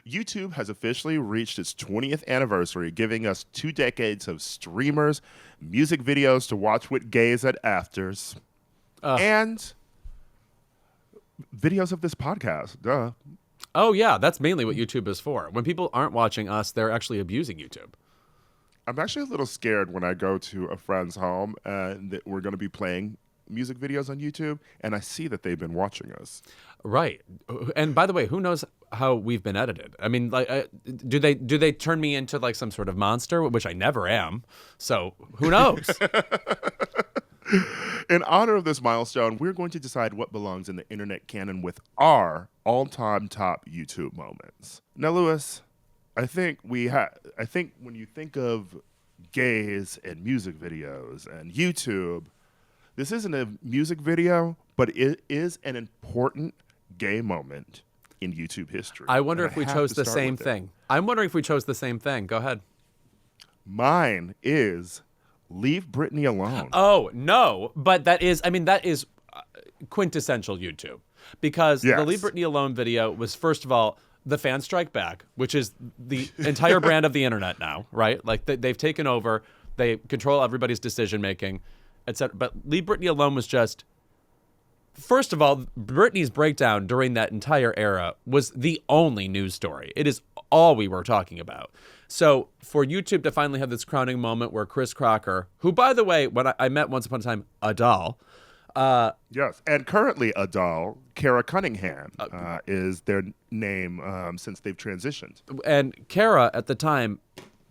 YouTube has officially reached its 20th anniversary, giving us 2 decades of streamers, music videos to watch with gays at afters, and videos of this podcast. Duh. Oh, yeah, that's mainly what YouTube is for. When people aren't watching us, they're actually abusing YouTube. I'm actually a little scared when I go to a friend's home and that we're going to be playing music videos on YouTube, and I see that they've been watching us. Right. And by the way, who knows how we've been edited? I mean, like, do they turn me into like some sort of monster, which I never am? So who knows? In honor of this milestone, we're going to decide what belongs in the internet canon with our all-time top YouTube moments. Now, Louis, I think when you think of gays and music videos and YouTube, this isn't a music video, but it is an important gay moment in YouTube history. I wonder if we chose the same thing. I'm wondering if we chose the same thing. Go ahead. Mine is Leave Britney Alone. Oh, no. But that is quintessential YouTube. Because the Leave Britney Alone video was, first of all, the Fans Strike Back, which is the entire brand of the internet now, right? Like, they've taken over. They control everybody's decision-making, etc. But Leave Britney Alone was just... First of all, Britney's breakdown during that entire era was the only news story. It is all we were talking about. So for YouTube to finally have this crowning moment where Chris Crocker, who, by the way, when I met once upon a time, a doll. Yes, and currently a doll, Kara Cunningham, is their name since they've transitioned. And Kara, at the time,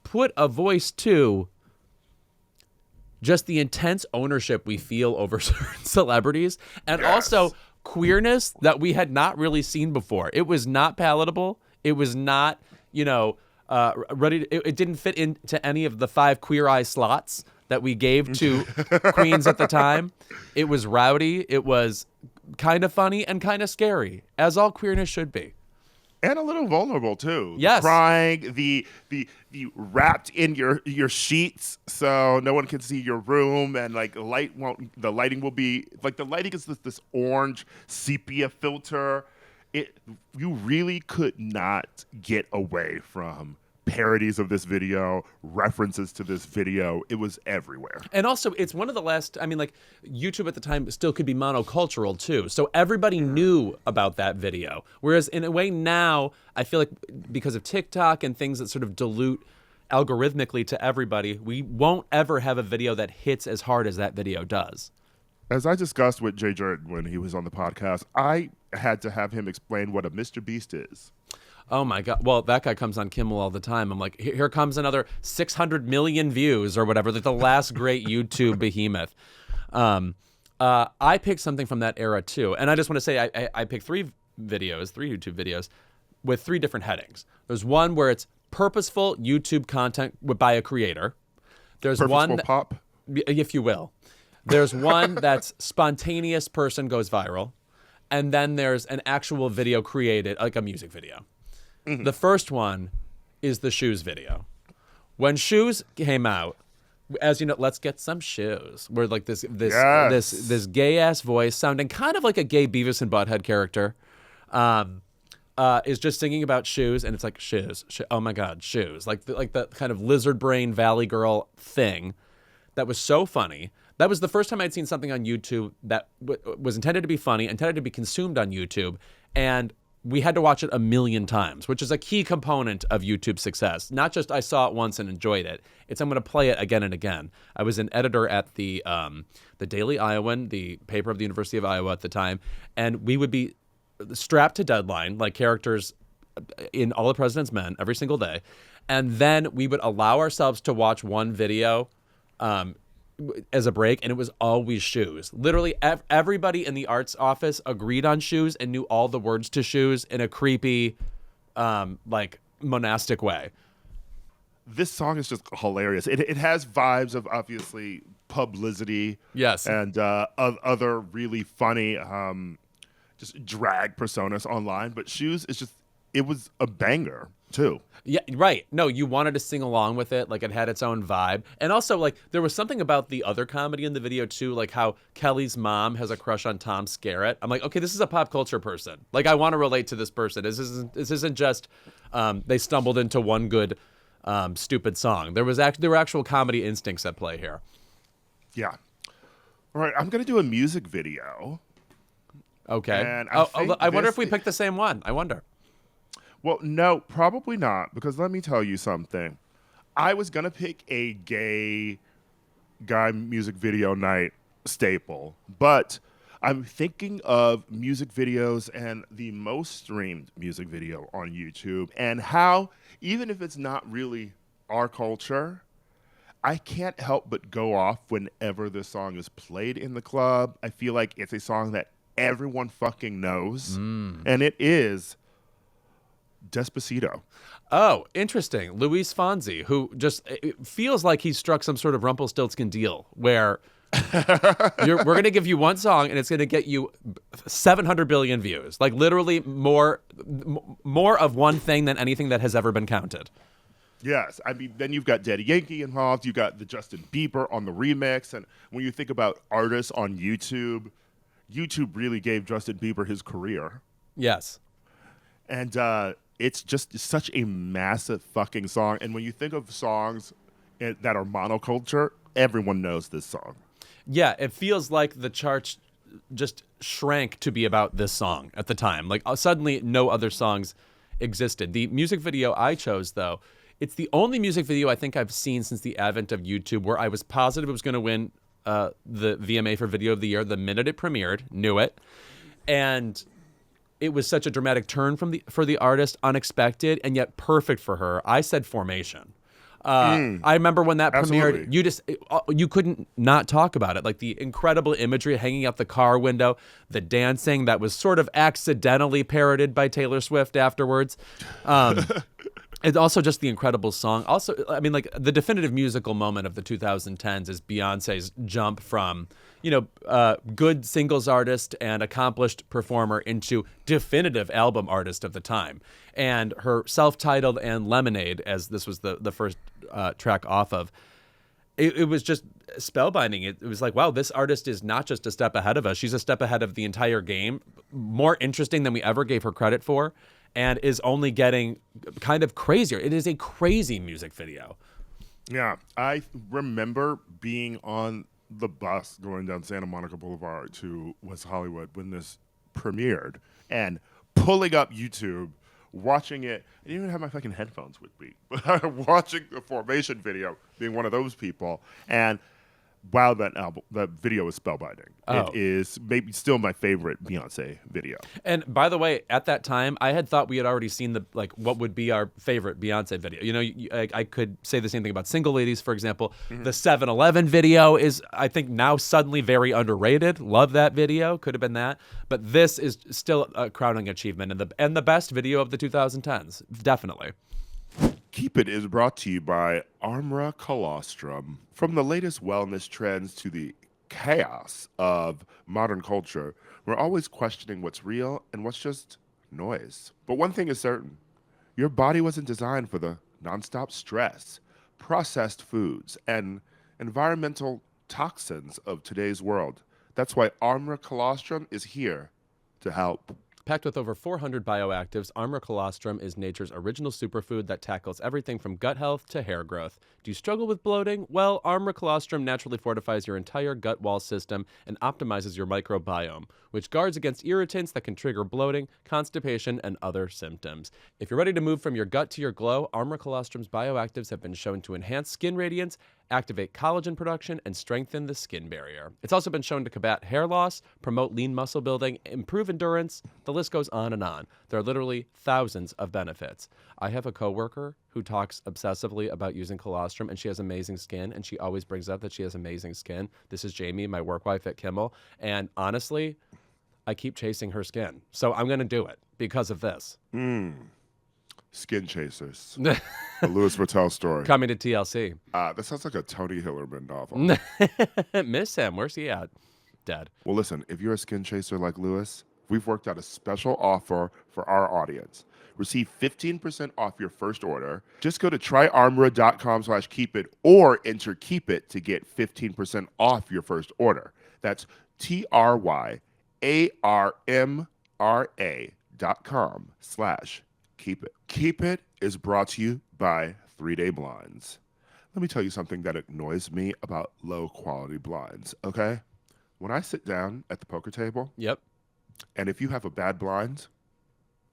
put a voice to just the intense ownership we feel over certain celebrities, and also queerness that we had not really seen before. It was not palatable. It was not, ready. It didn't fit into any of the 5 Queer Eye slots that we gave to queens at the time. It was rowdy. It was kind of funny and kind of scary, as all queerness should be. And a little vulnerable too. Yes. Crying, the wrapped in your sheets so no one can see your room, and like the lighting will be like, the lighting is this orange sepia filter. You really could not get away from parodies of this video, references to this video. It was everywhere. And also, it's one of the last, YouTube at the time still could be monocultural too. So everybody knew about that video. Whereas in a way now, I feel like because of TikTok and things that sort of dilute algorithmically to everybody, we won't ever have a video that hits as hard as that video does. As I discussed with Jay Jordan when he was on the podcast, I had to have him explain what a Mr. Beast is. Oh my God. Well, that guy comes on Kimmel all the time. I'm like, here comes another 600 million views or whatever, like the last great YouTube behemoth. I picked something from that era too. And I just want to say, I picked 3 YouTube videos with 3 different headings. There's one where it's purposeful YouTube content by a creator. There's purposeful pop, if you will. There's one that's spontaneous person goes viral. And then there's an actual video created, like a music video. Mm-hmm. The first one is the Shoes video. When Shoes came out, as you know, let's get some shoes. Where like this gay ass voice sounding kind of like a gay Beavis and Butthead character, is just singing about shoes, and it's like shoes. Oh my God, shoes! Like the kind of lizard brain Valley Girl thing that was so funny. That was the first time I'd seen something on YouTube that was intended to be funny, intended to be consumed on YouTube, and we had to watch it a million times, which is a key component of YouTube's success. Not just I saw it once and enjoyed it. It's I'm going to play it again and again. I was an editor at the Daily Iowan, the paper of the University of Iowa at the time, and we would be strapped to deadline like characters in All the President's Men every single day, and then we would allow ourselves to watch one video as a break, and it was always shoes. Literally everybody in the arts office agreed on shoes and knew all the words to shoes in a creepy like monastic way. This song is just hilarious. It has vibes of obviously publicity, yes, and other really funny just drag personas online, but Shoes is just, it was a banger. too. Yeah, right. No, you wanted to sing along with it. Like, it had its own vibe. And also, like, there was something about the other comedy in the video, too, like how Kelly's mom has a crush on Tom Skerritt. I'm like, okay, this is a pop culture person. Like, I want to relate to this person. This isn't just they stumbled into one good stupid song. There were actual comedy instincts at play here. Yeah. All right, I'm going to do a music video. Okay. And I wonder if we picked the same one. I wonder. Well, no, probably not, because let me tell you something. I was going to pick a gay guy music video night staple, but I'm thinking of music videos and the most streamed music video on YouTube and how, even if it's not really our culture, I can't help but go off whenever this song is played in the club. I feel like it's a song that everyone fucking knows, and it is Despacito. Oh, interesting. Luis Fonsi, who just it feels like he struck some sort of Rumpelstiltskin deal where we're going to give you one song and it's going to get you 700 billion views. Like literally more of one thing than anything that has ever been counted. Yes. I mean, then you've got Daddy Yankee involved. You got the Justin Bieber on the remix. And when you think about artists on YouTube, YouTube really gave Justin Bieber his career. Yes. And it's just such a massive fucking song. And when you think of songs that are monoculture, everyone knows this song. Yeah, it feels like the charts just shrank to be about this song at the time. Like suddenly no other songs existed. The music video I chose, though, it's the only music video I think I've seen since the advent of YouTube where I was positive it was going to win the VMA for Video of the Year the minute it premiered. Knew it. And it was such a dramatic turn for the artist, unexpected, and yet perfect for her. I said Formation. I remember when that premiered, you couldn't not talk about it. Like the incredible imagery hanging out the car window, the dancing that was sort of accidentally parodied by Taylor Swift afterwards. It's also just the incredible song. Also, I mean, like the definitive musical moment of the 2010s is Beyonce's jump from, good singles artist and accomplished performer into definitive album artist of the time. And her self-titled and Lemonade, as this was the first track off of, it was just spellbinding. It was like, wow, this artist is not just a step ahead of us. She's a step ahead of the entire game. More interesting than we ever gave her credit for. And is only getting kind of crazier. It is a crazy music video. Yeah, I remember being on the bus going down Santa Monica Boulevard to West Hollywood when this premiered and pulling up YouTube, watching it. I didn't even have my fucking headphones with me, but watching the Formation video, being one of those people. And wow, that video is spellbinding. Oh. It is maybe still my favorite Beyonce video. And by the way, at that time, I had thought we had already seen what would be our favorite Beyonce video. I could say the same thing about Single Ladies, for example. Mm-hmm. The 7-Eleven video is, I think, now suddenly very underrated. Love that video. Could have been that. But this is still a crowning achievement and the best video of the 2010s. Definitely. Keep It is brought to you by Armra Colostrum. From the latest wellness trends to the chaos of modern culture, we're always questioning what's real and what's just noise. But one thing is certain, your body wasn't designed for the nonstop stress, processed foods, and environmental toxins of today's world. That's why Armra Colostrum is here to help. Packed with over 400 bioactives, Armra Colostrum is nature's original superfood that tackles everything from gut health to hair growth. Do you struggle with bloating? Well, Armra Colostrum naturally fortifies your entire gut wall system and optimizes your microbiome, which guards against irritants that can trigger bloating, constipation, and other symptoms. If you're ready to move from your gut to your glow, Armra Colostrum's bioactives have been shown to enhance skin radiance, activate collagen production, and strengthen the skin barrier. It's also been shown to combat hair loss, promote lean muscle building, improve endurance. The list goes on and on. There are literally thousands of benefits. I have a coworker who talks obsessively about using colostrum, and she has amazing skin, and she always brings up that she has amazing skin. This is Jamie, my work wife at Kimmel, and honestly, I keep chasing her skin. So I'm going to do it because of this. Skin Chasers. A Louis Vuitton story. Coming to TLC. That sounds like a Tony Hillerman novel. Miss him. Where's he at? Dead. Well, listen, if you're a skin chaser like Louis, we've worked out a special offer for our audience. Receive 15% off your first order. Just go to tryarmra.com/keepit or enter keep it to get 15% off your first order. That's tryarmra.com/keep it. Keep It is brought to you by 3 Day Blinds. Let me tell you something that annoys me about low quality blinds, okay? When I sit down at the poker table, Yep. and if you have a bad blind,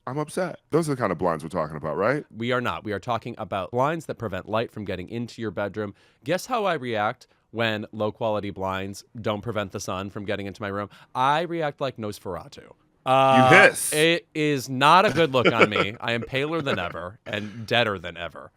I'm upset. Those are the kind of blinds we're talking about, right? We are not. We are talking about blinds that prevent light from getting into your bedroom. Guess how I react when low-quality blinds don't prevent the sun from getting into my room? I react like Nosferatu. You hiss. It is not a good look on me. I am paler than ever and deader than ever.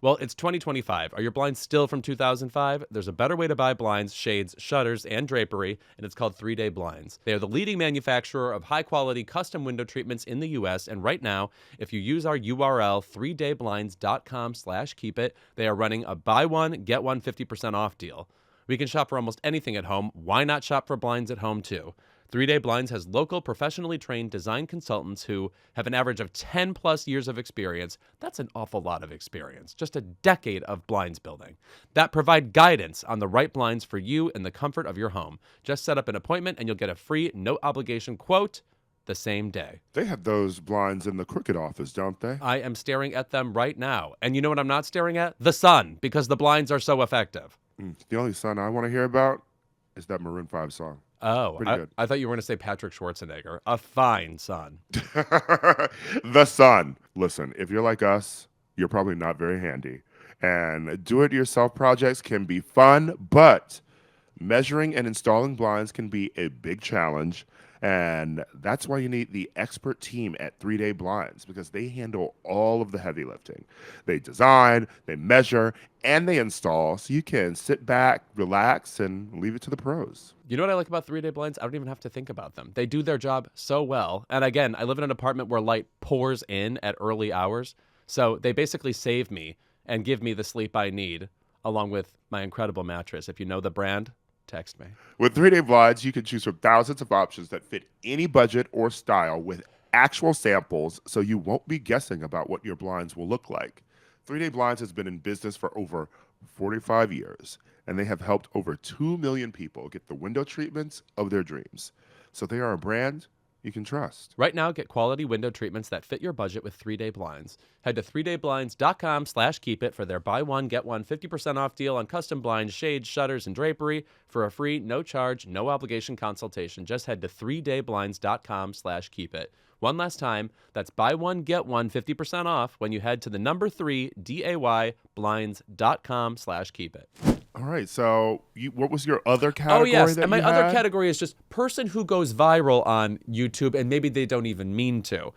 Well, it's 2025. Are your blinds still from 2005? There's a better way to buy blinds, shades, shutters, and drapery, and it's called 3 Day Blinds. They are the leading manufacturer of high-quality custom window treatments in the U.S., and right now, if you use our URL, 3dayblinds.com/keepit, they are running a buy one, get one 50% off deal. We can shop for almost anything at home. Why not shop for blinds at home, too? 3 Day Blinds has local, professionally trained design consultants who have an average of 10-plus years of experience. That's an awful lot of experience. Just a decade of blinds building. That provide guidance on the right blinds for you in the comfort of your home. Just set up an appointment and you'll get a free, no-obligation quote the same day. They have those blinds in the Crooked office, don't they? I am staring at them right now. And you know what I'm not staring at? The sun, because the blinds are so effective. The only sun I want to hear about is that Maroon 5 song. Oh, Pretty good. I thought you were going to say Patrick Schwarzenegger. A fine son. The sun. Listen, if you're like us, you're probably not very handy. And do-it-yourself projects can be fun, but measuring and installing blinds can be a big challenge. And that's why you need the expert team at 3 Day Blinds, because they handle all of the heavy lifting. They design, they measure, and they install, so you can sit back, relax, and leave it to the pros. You know what I like about 3 Day Blinds? I don't even have to think about them. They do their job so well. And again, I live in an apartment where light pours in at early hours. So they basically save me and give me the sleep I need, along with my incredible mattress. If you know the brand, text me. With 3 Day Blinds, you can choose from thousands of options that fit any budget or style with actual samples, so you won't be guessing about what your blinds will look like. 3 Day Blinds has been in business for over 45 years, and they have helped over 2 million people get the window treatments of their dreams. So they are a brand you can trust. Right now, get quality window treatments that fit your budget with 3 Day Blinds. Head to 3dayblinds.com/keepit for their buy one, get one 50% off deal on custom blinds, shades, shutters, and drapery for a free, no charge, no obligation consultation. Just head to 3dayblinds.com/keepit. One last time, that's buy one, get one 50% off when you head to the number 3 dayblinds.com/keepit. All right, so what was your other category? Oh, yes, that and my you other had? category is just person who goes viral on YouTube, and maybe they don't even mean to.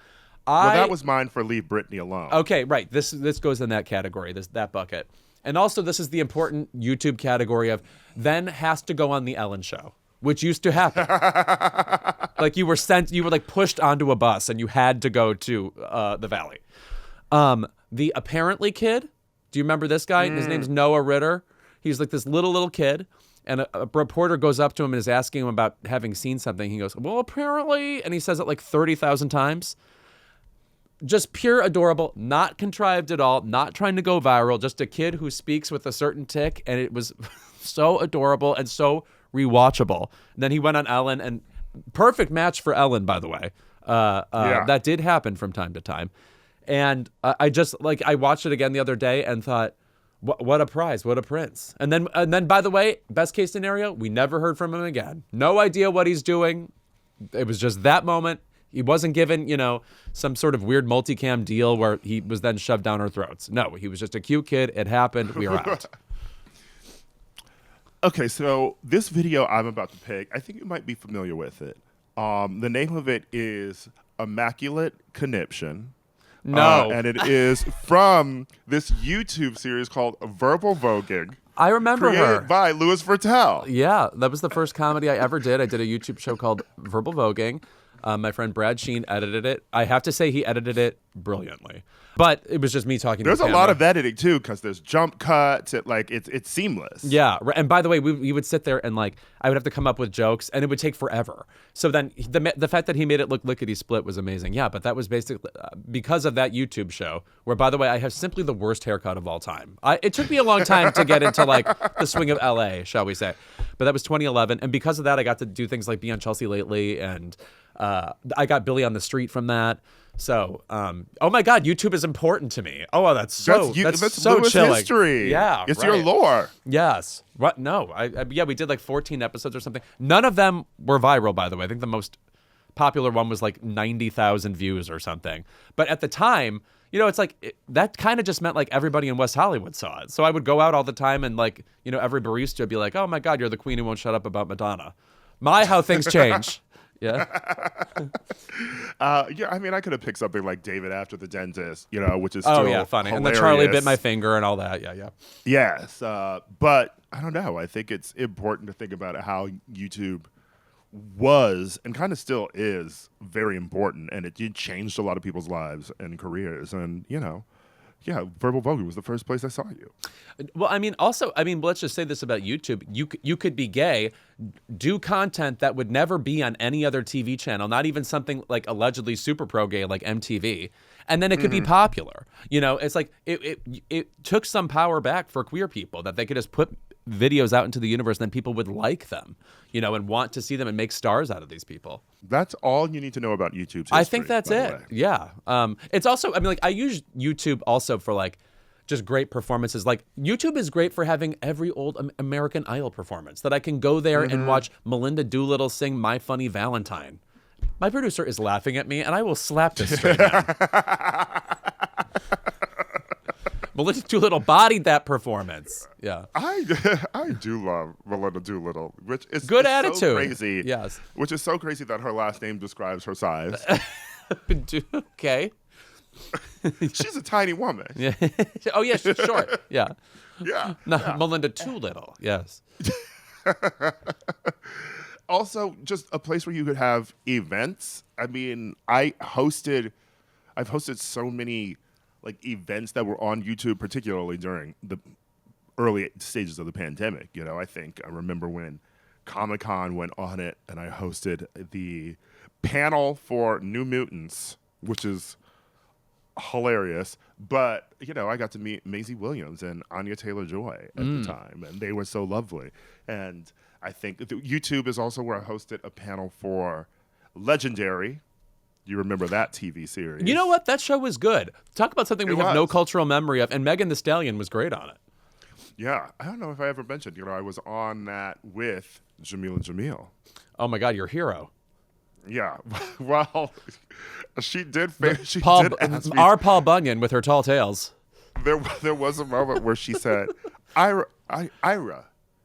Well, that was mine for Leave Britney Alone. Okay, right. This goes in that category, that bucket. And also, this is the important YouTube category of then has to go on the Ellen Show, which used to happen. Like you were like pushed onto a bus and you had to go to the Valley. The Apparently kid, do you remember this guy? His name's Noah Ritter. He's like this little kid, and a reporter goes up to him and is asking him about having seen something. He goes, well, apparently, and he says it like 30,000 times. Just pure adorable, not contrived at all, not trying to go viral, just a kid who speaks with a certain tick, and it was so adorable and so rewatchable. And then he went on Ellen, and perfect match for Ellen, by the way. That did happen from time to time. And I watched it again the other day and thought, what a prize, what a prince. And then, by the way, best case scenario, we never heard from him again. No idea what he's doing. It was just that moment. He wasn't given, some sort of weird multicam deal where he was then shoved down our throats. No, he was just a cute kid. It happened. We were out. Okay, so this video I'm about to pick, I think you might be familiar with it. The name of it is Immaculate Conniption. No. And it is from this YouTube series called Verbal Voguing. I remember her. Created by Louis Vertel. Yeah, that was the first comedy I ever did. I did a YouTube show called Verbal Voguing. My friend Brad Sheen edited it. I have to say he edited it brilliantly. But it was just me talking There's to a the lot camera. of editing too, because there's jump cuts. It's seamless. Yeah, and by the way, we would sit there and like I would have to come up with jokes, and it would take forever. So then the fact that he made it look lickety split was amazing. Yeah, but that was basically because of that YouTube show, where by the way, I have simply the worst haircut of all time. It took me a long time to get into like the swing of LA, shall we say? But that was 2011, and because of that, I got to do things like be on Chelsea Lately, and I got Billy on the Street from that. So, oh my God, YouTube is important to me. Oh, that's so Louis chilling. history. Yeah, it's right. your lore. Yes. What? No. Yeah, we did like 14 episodes or something. None of them were viral, by the way. I think the most popular one was like 90,000 views or something. But at the time, it's like that kind of just meant like everybody in West Hollywood saw it. So I would go out all the time and like, every barista would be like, "Oh my God, you're the queen who won't shut up about Madonna." How things change. Yeah. Yeah, I mean, I could have picked something like David After the Dentist, which is Oh still yeah, funny. hilarious. And the Charlie bit my finger and all that. Yeah. Yes, but I don't know. I think it's important to think about how YouTube was and kind of still is very important, and it did change a lot of people's lives and careers. And yeah, Verbal Vogue was the first place I saw you. Well, let's just say this about YouTube. You could be gay, do content that would never be on any other TV channel, not even something like allegedly super pro gay like MTV, and then it could be popular. It's like it took some power back for queer people that they could just put videos out into the universe, and then people would like them, and want to see them and make stars out of these people. That's all you need to know about YouTube's history. I think that's by the it. way. Yeah. It's also, I use YouTube also for like just great performances. Like YouTube is great for having every old American Idol performance that I can go there and watch Melinda Doolittle sing My Funny Valentine. My producer is laughing at me, and I will slap this straight now. Melinda Doolittle bodied that performance. Yeah. I do love Melinda Doolittle, which is good is attitude. So crazy. Yes. Which is so crazy that her last name describes her size. Okay. She's a tiny woman. Yeah. Oh yeah, she's short. Yeah. Yeah. No, yeah. Melinda Doolittle. Yes. Also, just a place where you could have events. I mean, I've hosted so many like events that were on YouTube, particularly during the early stages of the pandemic. I remember when Comic-Con went on it, and I hosted the panel for New Mutants, which is hilarious. But I got to meet Maisie Williams and Anya Taylor-Joy at the time, and they were so lovely. And I think YouTube is also where I hosted a panel for Legendary. You remember that TV series? You know what? That show was good. Talk about something we have no cultural memory of. And Megan Thee Stallion was great on it. Yeah. I don't know if I ever mentioned, I was on that with Jamil and Jamil. Oh, my God, your hero. Yeah. Well, she did ask me. Our Paul Bunyan with her tall tales. There was a moment where she said, Ira,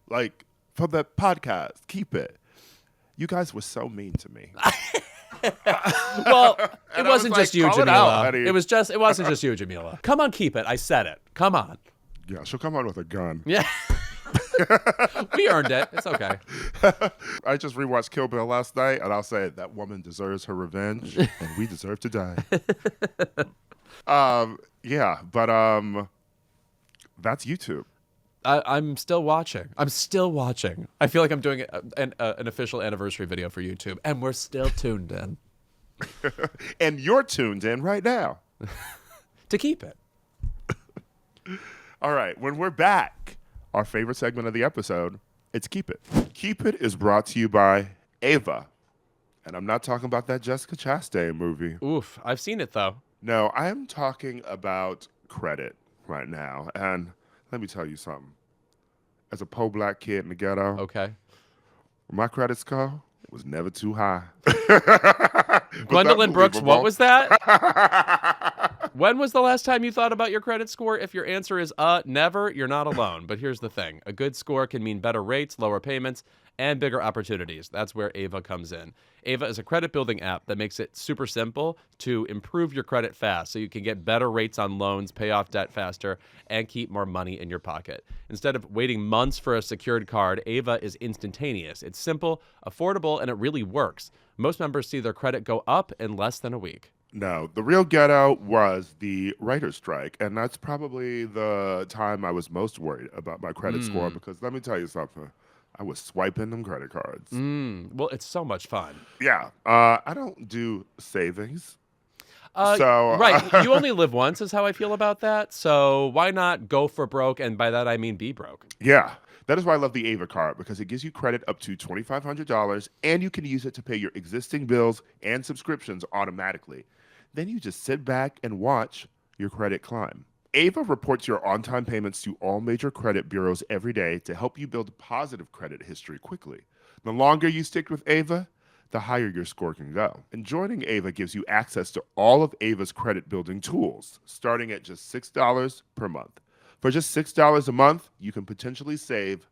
like, for the podcast, keep it. You guys were so mean to me. Well, it wasn't was just like, you, call it out, Jamila. honey. It wasn't just you, Jamila. Come on, keep it. I said it. Come on. Yeah, she'll come on with a gun. Yeah. We earned it. It's okay. I just rewatched Kill Bill last night, and I'll say that woman deserves her revenge, and we deserve to die. Yeah, but that's YouTube. I'm still watching. I feel like I'm doing an official anniversary video for YouTube, and we're still tuned in. And you're tuned in right now. To keep it. All right, when we're back, our favorite segment of the episode, it's Keep It. Keep It is brought to you by Ava. And I'm not talking about that Jessica Chastain movie. Oof, I've seen it, though. No, I am talking about credit right now. And let me tell you something. As a poor black kid in the ghetto, Okay. my credit score was never too high. Gwendolyn Brooks, what was that? When was the last time you thought about your credit score? If your answer is never, you're not alone. But here's the thing. A good score can mean better rates, lower payments, and bigger opportunities. That's where Ava comes in. Ava is a credit building app that makes it super simple to improve your credit fast so you can get better rates on loans, pay off debt faster, and keep more money in your pocket. Instead of waiting months for a secured card, Ava is instantaneous. It's simple, affordable, and it really works. Most members see their credit go up in less than a week. No, the real ghetto was the writer's strike, and that's probably the time I was most worried about my credit score, because let me tell you something. I was swiping them credit cards. Well, it's so much fun. Yeah, I don't do savings. Right, you only live once is how I feel about that, so why not go for broke, and by that I mean be broke. Yeah, that is why I love the Ava card, because it gives you credit up to $2,500, and you can use it to pay your existing bills and subscriptions automatically. Then you just sit back and watch your credit climb. Ava reports your on-time payments to all major credit bureaus every day to help you build positive credit history quickly. The longer you stick with Ava, the higher your score can go. And joining Ava gives you access to all of Ava's credit building tools, starting at just $6 per month. For just $6 a month, you can potentially save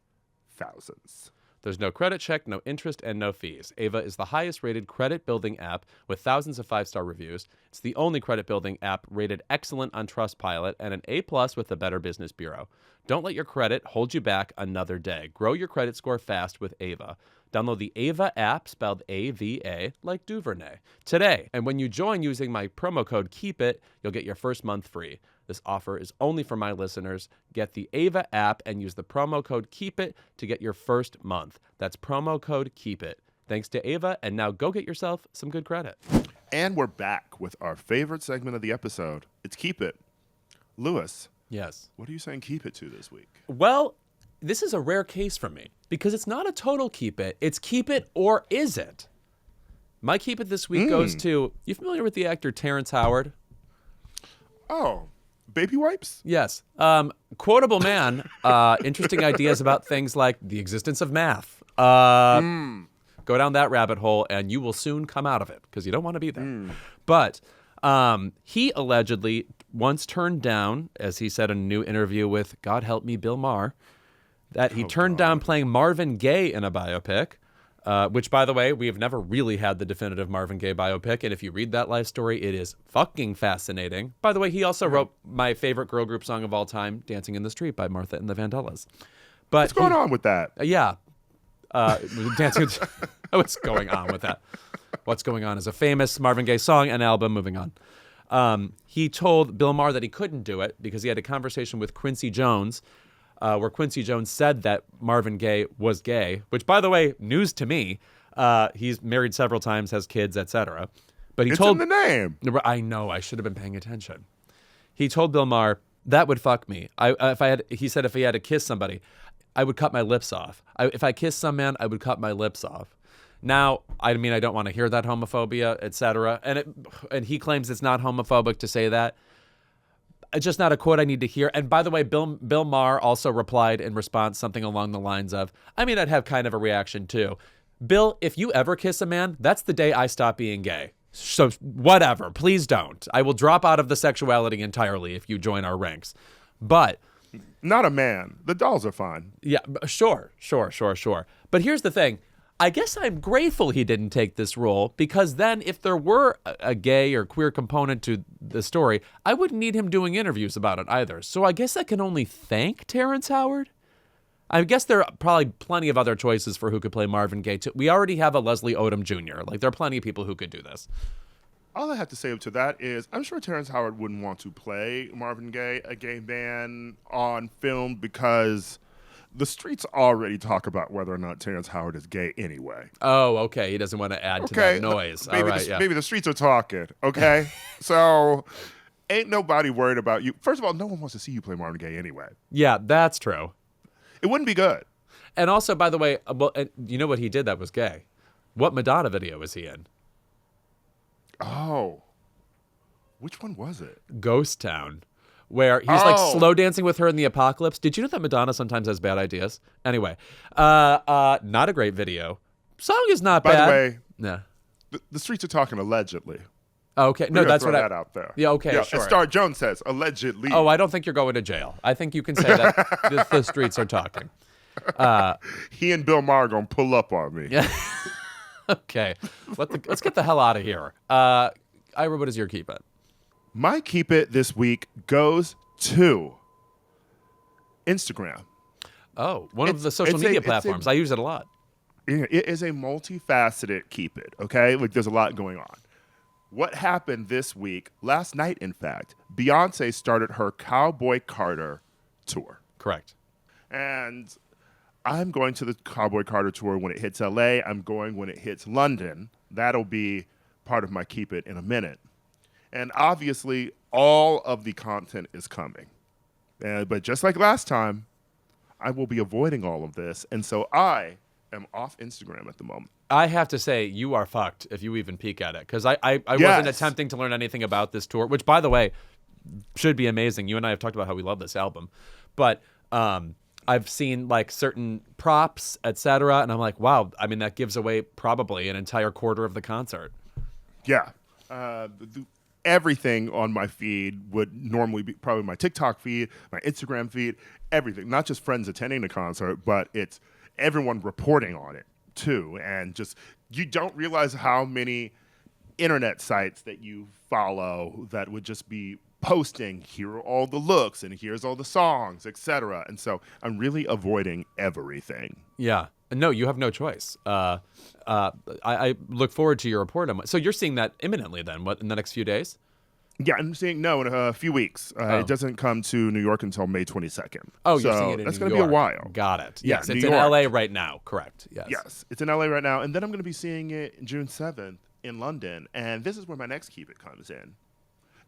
thousands. There's no credit check, no interest, and no fees. Ava is the highest-rated credit-building app with thousands of five-star reviews. It's the only credit-building app rated excellent on Trustpilot and an A+ with the Better Business Bureau. Don't let your credit hold you back another day. Grow your credit score fast with Ava. Download the Ava app, spelled A-V-A, like Duvernay, today. And when you join using my promo code KEEPIT, you'll get your first month free. This offer is only for my listeners. Get the Ava app and use the promo code KEEPIT to get your first month. That's promo code KEEPIT. Thanks to Ava, and now go get yourself some good credit. And we're back with our favorite segment of the episode. It's Keep It. Lewis. Yes. What are you saying keep it to this week? Well, this is a rare case for me because it's not a total keep it. It's keep it or is it? My keep it this week goes to, you familiar with the actor Terrence Howard? Oh, baby wipes? Yes. Quotable man. Interesting ideas about things like the existence of math. Go down that rabbit hole and you will soon come out of it because you don't want to be there. But he allegedly once turned down, as he said in a new interview with, God help me, Bill Maher, that he turned down playing Marvin Gaye in a biopic, which, by the way, we have never really had the definitive Marvin Gaye biopic. And if you read that life story, it is fucking fascinating. By the way, he also wrote my favorite girl group song of all time, Dancing in the Street by Martha and the Vandellas. But what's going on with that? Yeah. Dancing. What's going on with that? What's Going On is a famous Marvin Gaye song and album. Moving on. He told Bill Maher that he couldn't do it because he had a conversation with Quincy Jones where Quincy Jones said that Marvin Gaye was gay, which, by the way, news to me. He's married several times, has kids, etc. But It's in the name. I know. I should have been paying attention. He told Bill Maher, that would fuck me. He said if he had to kiss somebody, I would cut my lips off. If I kissed some man, I would cut my lips off. Now, I mean, I don't want to hear that homophobia, etc. And he claims it's not homophobic to say that. It's just not a quote I need to hear. And by the way, Bill Maher also replied in response something along the lines of, I mean, I'd have kind of a reaction too. Bill, if you ever kiss a man, that's the day I stop being gay. So whatever, please don't. I will drop out of the sexuality entirely if you join our ranks. But not a man. The dolls are fine. Yeah, sure. But here's the thing. I guess I'm grateful he didn't take this role because then if there were a gay or queer component to the story, I wouldn't need him doing interviews about it either. So I guess I can only thank Terrence Howard. I guess there are probably plenty of other choices for who could play Marvin Gaye too. We already have a Leslie Odom Jr. Like there are plenty of people who could do this. All I have to say to that is I'm sure Terrence Howard wouldn't want to play Marvin Gaye, a gay man, on film because the streets already talk about whether or not Terrence Howard is gay anyway. Oh, okay. He doesn't want to add to that noise. Maybe, all right, maybe the streets are talking, okay? So ain't nobody worried about you. First of all, no one wants to see you play Marvin Gaye anyway. Yeah, that's true. It wouldn't be good. And also, by the way, you know what he did that was gay? What Madonna video was he in? Oh. Which one was it? Ghost Town. Where he's like slow dancing with her in the apocalypse. Did you know that Madonna sometimes has bad ideas? Anyway, not a great video. Song is not bad. By the way, yeah. The streets are talking allegedly. Okay, no, that's what that out there. Yeah, okay, sure. As Star Jones says, allegedly. Oh, I don't think you're going to jail. I think you can say that the streets are talking. He and Bill Maher gonna pull up on me. Yeah. Okay. Let's get the hell out of here. Ira, what is your keep it? My keep it this week goes to Instagram. Oh, one of the social media platforms. I use it a lot. It is a multifaceted keep it, okay? Like there's a lot going on. What happened this week, last night in fact, Beyoncé started her Cowboy Carter tour. Correct. And I'm going to the Cowboy Carter tour when it hits LA. I'm going when it hits London. That'll be part of my keep it in a minute. And obviously, all of the content is coming. But just like last time, I will be avoiding all of this. And so I am off Instagram at the moment. I have to say, you are fucked if you even peek at it. Because I Yes. wasn't attempting to learn anything about this tour, which, by the way, should be amazing. You and I have talked about how we love this album. But I've seen like certain props, etc. And I'm like, wow, I mean, that gives away probably an entire quarter of the concert. Yeah. Everything on my feed would normally be probably my TikTok feed, my Instagram feed, everything. Not just friends attending the concert, but it's everyone reporting on it too. And just you don't realize how many internet sites that you follow that would just be posting, here are all the looks and here's all the songs, etc. And so I'm really avoiding everything. Yeah. No, you have no choice. I look forward to your report. So you're seeing that imminently then, what, in the next few days? Yeah, I'm seeing, no, in a few weeks. It doesn't come to New York until May 22nd. Oh, so you're seeing it in that's New going to York. be a while. Got it. Yeah, Yes, New it's in York. LA right now. Correct. Yes. Yes, it's in LA right now. And then I'm going to be seeing it June 7th in London. And this is where my next keep it comes in.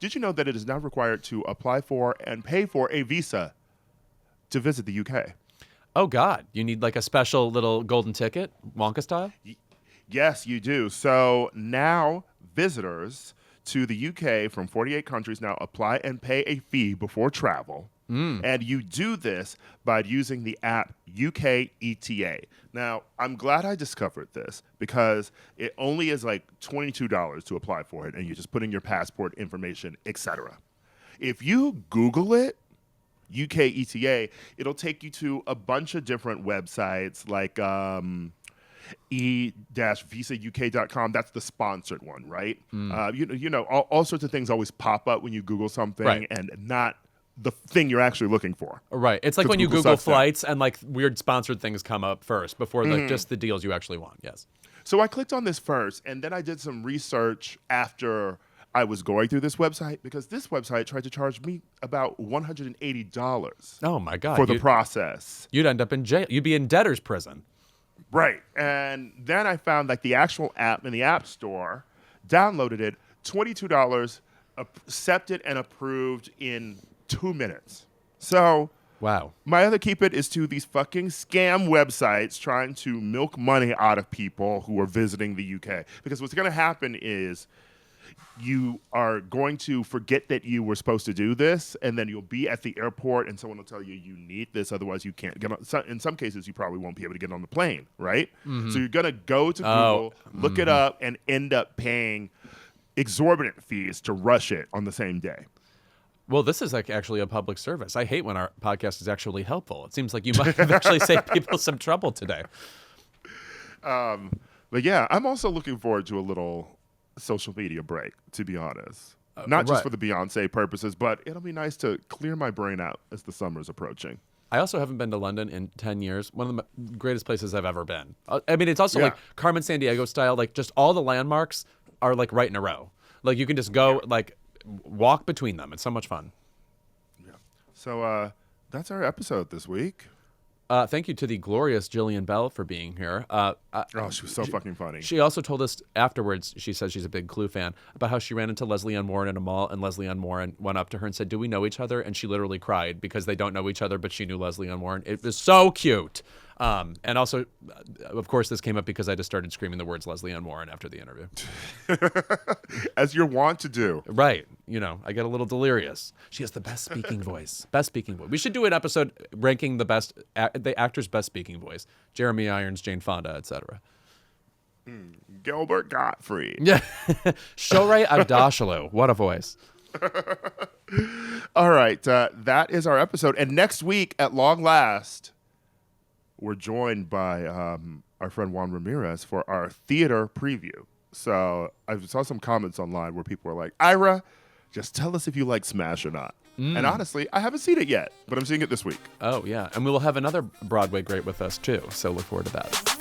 Did you know that it is now required to apply for and pay for a visa to visit the UK? Oh, God. You need like a special little golden ticket, Wonka style? Yes, you do. So now visitors to the UK from 48 countries now apply and pay a fee before travel. And you do this by using the app UK ETA. Now, I'm glad I discovered this because it only is like $22 to apply for it, and you just put in your passport information, etc. If you Google it, UK ETA, it'll take you to a bunch of different websites like e-visauk.com. That's the sponsored one, right? You know, all sorts of things always pop up when you Google something, Right. and not the thing you're actually looking for. Right. It's like when you Google flights and like weird sponsored things come up first before like just the deals you actually want. Yes. So I clicked on this first, and then I did some research after I was going through this website, because this website tried to charge me about $180 Oh, my God. for the process. You'd end up in jail. You'd be in debtor's prison. Right. And then I found like the actual app in the App Store, downloaded it, $22, accepted and approved in 2 minutes. So Wow. my other keep it is to these fucking scam websites trying to milk money out of people who are visiting the UK. Because what's going to happen is you are going to forget that you were supposed to do this, and then you'll be at the airport and someone will tell you you need this, otherwise you can't get on. In some cases, you probably won't be able to get on the plane, right? So you're going to go to Google, look it up, and end up paying exorbitant fees to rush it on the same day. Well, this is like actually a public service. I hate when our podcast is actually helpful. It seems like you might have actually saved people some trouble today. But yeah, I'm also looking forward to a little social media break, to be honest. Not just right. for the Beyoncé purposes, but it'll be nice to clear my brain out as the summer's approaching. I also haven't been to London in 10 years. One of the greatest places I've ever been. I mean, it's also Yeah. like Carmen Sandiego style. Like just all the landmarks are like right in a row. Like you can just go like walk between them. It's so much fun. Yeah. So that's our episode this week. Thank you to the glorious Jillian Bell for being here. She was so fucking funny. She also told us afterwards, she says she's a big Clue fan, about how she ran into Leslie Ann Warren at a mall, and Leslie Ann Warren went up to her and said, "Do we know each other?" And she literally cried because they don't know each other, but she knew Leslie Ann Warren. It was so cute. And also, of course, this came up because I just started screaming the words Leslie Ann Warren after the interview. As you're wont to do. Right. You know, I get a little delirious. She has the best speaking voice. Best speaking voice. We should do an episode ranking the best, the actor's best speaking voice. Jeremy Irons, Jane Fonda, etc. Gilbert Gottfried. Yeah. Shohreh Aghdashloo. What a voice. All right. That is our episode. And next week, at long last, we're joined by our friend Juan Ramirez for our theater preview. So I saw some comments online where people were like, Ira, just tell us if you like Smash or not. And honestly, I haven't seen it yet, but I'm seeing it this week. Oh, yeah. And we will have another Broadway great with us, too. So look forward to that.